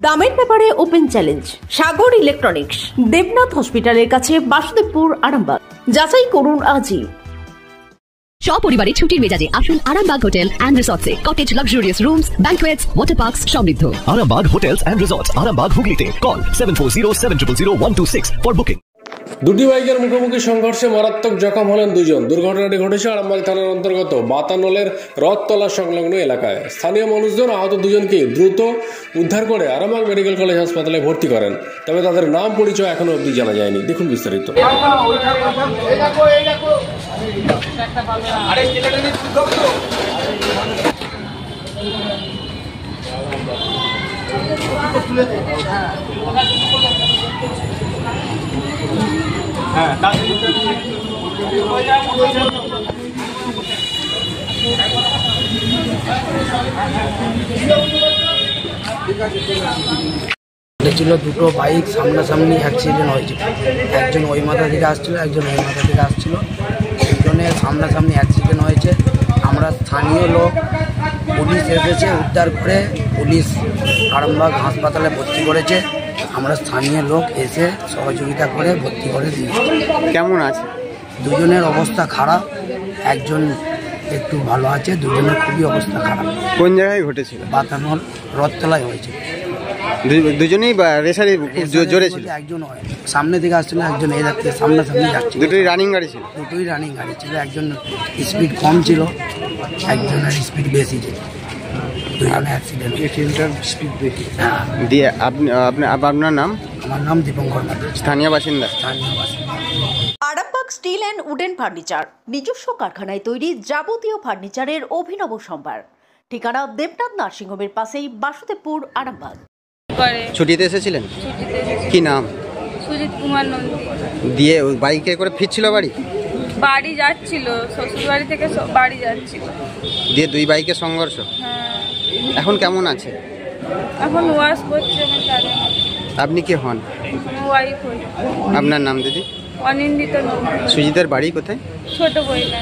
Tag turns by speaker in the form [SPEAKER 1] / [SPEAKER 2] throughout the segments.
[SPEAKER 1] দামের ব্যাপারে open challenge সাগর electronics, Debnath হসপিটালের কাছে, বাসুদেবপুর, আরামবাগ। যাচাই করুন আজই।
[SPEAKER 2] সপরিবারে ছুটির মেজাজে আসুন আরামবাগ হোটেল অ্যান্ড রিসর্টসে। Cottage, luxurious rooms, banquets, water parks সমৃদ্ধ।
[SPEAKER 3] Arambagh hotels and resorts, Arambagh হুগলিতে। Call 7407000126 for booking.
[SPEAKER 4] দুটি বাইকের মুখোমুখি সংঘর্ষে মারাত্মক জখম হলেন দুজন। দুর্ঘটনাটি ঘটেছে আরামবাগ থানার অন্তর্গত বাতানলের রথতলা সংলগ্ন এলাকায়। স্থানীয় মানুষজন আহত দুজনকে দ্রুত উদ্ধার করে আরামবাগ মেডিকেল কলেজ হাসপাতালে ভর্তি করেন। তবে তাদের নাম পরিচয় এখনো অবধি জানা যায়নি। দেখুন বিস্তারিত।
[SPEAKER 5] ছিল দুটো বাইক সামনাসামনি অ্যাক্সিডেন্ট হয়েছিল। একজন ওই মাথা থেকে আসছিল, একজন ওই মাথা থেকে আসছিল। দুজনের সামনাসামনি অ্যাক্সিডেন্ট হয়েছে। আমরা স্থানীয় লোক, পুলিশ এসেছে উদ্ধার করে, পুলিশ আরামবাগ হাসপাতালে ভর্তি করেছে। আমরা স্থানীয় লোক এসে সহযোগিতা করে ভর্তি করে দিয়েছি।
[SPEAKER 6] কেমন আছে?
[SPEAKER 5] দুজনের অবস্থা খারাপ, একজন একটু ভালো আছে, দুজনের খুবই অবস্থা খারাপ।
[SPEAKER 6] কোন জায়গায় ঘটেছিল?
[SPEAKER 5] বাতানল রথতলায় হয়েছে।
[SPEAKER 6] দুজনেই রেসারে জোরে ছিল?
[SPEAKER 5] একজন সামনে থেকে আসছিল, একজন এই রাখতে সামনাসামনি যাচ্ছিল।
[SPEAKER 6] দুটোই রানিং গাড়ি ছিল?
[SPEAKER 5] দুটোই রানিং গাড়ি ছিল। একজন স্পিড কম ছিল, একজনের স্পিড বেশি ছিল। দুজনে অ্যাক্সিডেন্ট স্পিড বেশি।
[SPEAKER 6] দিয়ে আপনার নাম?
[SPEAKER 5] আমার নাম দীপঙ্কর মাঝি,
[SPEAKER 6] স্থানীয় বাসিন্দা।
[SPEAKER 1] Arambagh steel and wooden furniture, নিজস্ব কারখানায় তৈরি যাবতীয় ফার্নিচারের অভিনব সম্ভার। ঠিকানা দেবনাথ নার্সিংহোমের পাশেই, বাসুদেবপুর, আরামবাগ।
[SPEAKER 6] ছুটিতে এসেছিলেন? কি নাম?
[SPEAKER 7] সুজিত কুমার নন্দী।
[SPEAKER 6] দিয়ে বাইকে করে ফিরছিল
[SPEAKER 7] বাড়ি যাচ্ছিল, শ্বশুর বাড়ি থেকে বাড়ি যাচ্ছিল।
[SPEAKER 6] দিয়ে দুই বাইকের সংঘর্ষ?
[SPEAKER 7] হ্যাঁ।
[SPEAKER 6] এখন কেমন আছে?
[SPEAKER 7] এখন ওয়াশ করছে।
[SPEAKER 6] আপনি কি হন?
[SPEAKER 7] ওয়াইফ হই।
[SPEAKER 6] আপনার নাম দিদি?
[SPEAKER 7] অনিন্দিত নন্দী।
[SPEAKER 6] সুজিতের বাড়ি কোথায়?
[SPEAKER 7] ছোট বইলা।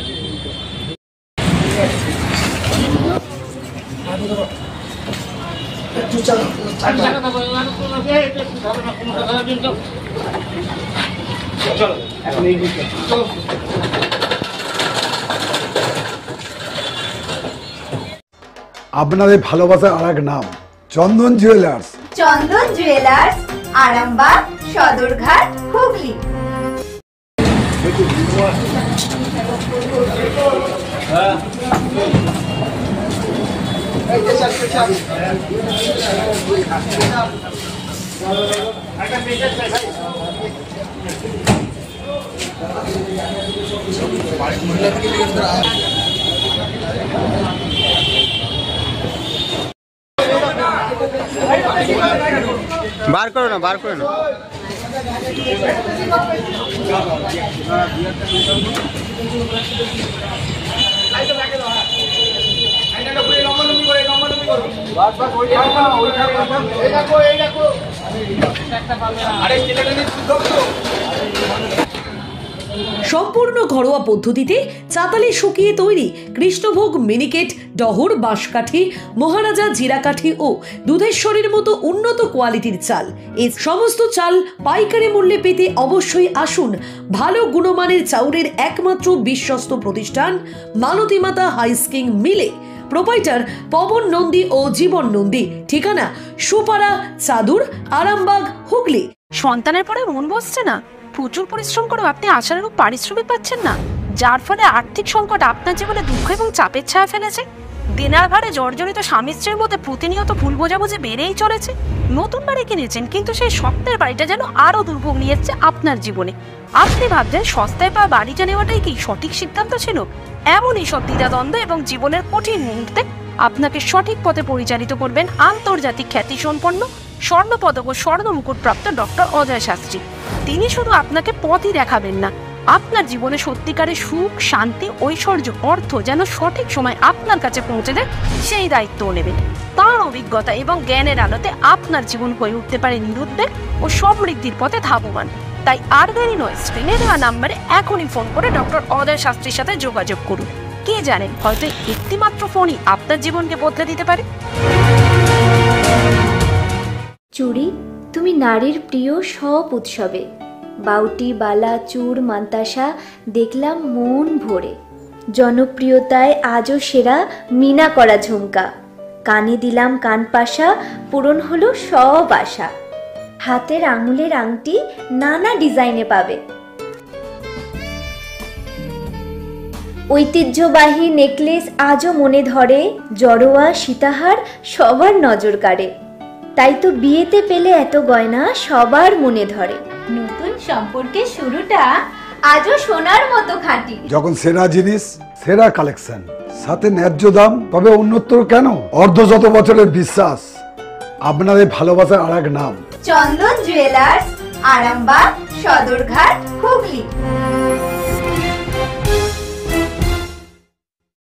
[SPEAKER 8] আপনাদের ভালোবাসার আর এক নাম চন্দন জুয়েলার্স।
[SPEAKER 9] চন্দন জুয়েলার্স, আরামবাগ, সদরঘাট, হুগলি।
[SPEAKER 6] বার করো না, বার করো না।
[SPEAKER 1] সম্পূর্ণ ঘরোয়া পদ্ধতিতে চাতালে শুকিয়ে তৈরি কৃষ্ণভোগ, মিনিকেট, ডহর, বাঁশকাঠি, মহারাজা, জিরাকাঠি ও দুধেশ্বরীর মতো উন্নত কোয়ালিটির চাল। এই সমস্ত চাল পাইকারি মূল্যে পেতে অবশ্যই আসুন ভালো গুণমানের চাউলের একমাত্র বিশ্বস্ত প্রতিষ্ঠান মালতীমাতা হাইস্কিং মিলে। প্রোপাইটার পবন নন্দী ও জীবন নন্দী। ঠিকানা সুপারা, চাদুর, আরামবাগ, হুগলি।
[SPEAKER 2] সন্তানের পরে মন বসছে না? প্রচুর পরিশ্রম করেও আপনি আশানুরূপ পারিশ্রমিক পাচ্ছেন না, যার ফলে আর্থিক সংকট আপনার জীবনে দুঃখ এবং চাপের ছায়া ফেলেছে। দেনার ভারে জর্জরিত স্বামী স্ত্রীর মধ্যে প্রতিনিয়ত ভুল বোঝাবুঝি বেড়েই চলেছে। নতুন বাড়ি কিনেছেন, কিন্তু সেই স্বপ্নের বাড়িটা যেন আরো দুর্ভোগ নিয়ে এসেছে আপনার জীবনে। আপনি ভাবছেন সস্তায় পাওয়া বাড়িটা নেওয়াটাই কি সঠিক সিদ্ধান্ত ছিল? এমনই সব দ্বিধাদ্বন্দ্ব এবং জীবনের কঠিন মুহূর্তে আপনাকে সঠিক পথে পরিচালিত করবেন আন্তর্জাতিক খ্যাতিসম্পন্ন স্বর্ণপদক ও স্বর্ণ মুকুট প্রাপ্ত ডক্টর অজয় শাস্ত্রী। তিনি শুধু আপনাকে পথই দেখাবেন না, আপনার জীবনে সত্যিকারের সুখ, শান্তি, ঐশ্বর্য, অর্থ যেন সঠিক সময় আপনার কাছে পৌঁছে দেয় সেই দায়িত্বও নেবেন। তার অভিজ্ঞতা এবং জ্ঞানের আলোতে আপনার জীবন হয়ে উঠতে পারে নিরুদ্বেগ ও সমৃদ্ধির পথে ধাবমান। তাই আর দেরি নয়, স্ক্রিনে দেওয়া নাম্বারে এখনই ফোন করে ডক্টর অজয় শাস্ত্রীর সাথে যোগাযোগ করুন। কে জানেন, হয়তো একটি মাত্র ফোনই আপনার জীবনকে বদলে দিতে পারে।
[SPEAKER 10] চুড়ি তুমি নারীর প্রিয় সব উৎসবে, বাউটি, বালা, চূড়, মান্তাসা দেখলাম মন ভরে। জনপ্রিয়তায় আজও সেরা মিনা করা ঝুমকা, কানে দিলাম কানপাশা, পূরণ হলো সব আশা। হাতের আঙুলের আংটি নানা ডিজাইনে পাবে, ঐতিহ্যবাহী নেকলেস আজও মনে ধরে, জড়োয়া সীতাহার সবার নজর কাড়ে। তাই তো বিয়েতে পেলে এত গয়না সবার মনে ধরে। নতুন সম্পর্কের শুরুটা আজও সোনার মতো খাঁটি।
[SPEAKER 8] যখন সেরা জিনিস, সেরা কালেকশন, সাথে ন্যায্য দাম, তবে উন্নতর কেন? অর্ধশত বছরের বিশ্বাস, আপনাদের ভালোবাসার আর এক নাম
[SPEAKER 9] চন্দন জুয়েলার্স, আরামবাগ, সদরঘাট, হুগলি।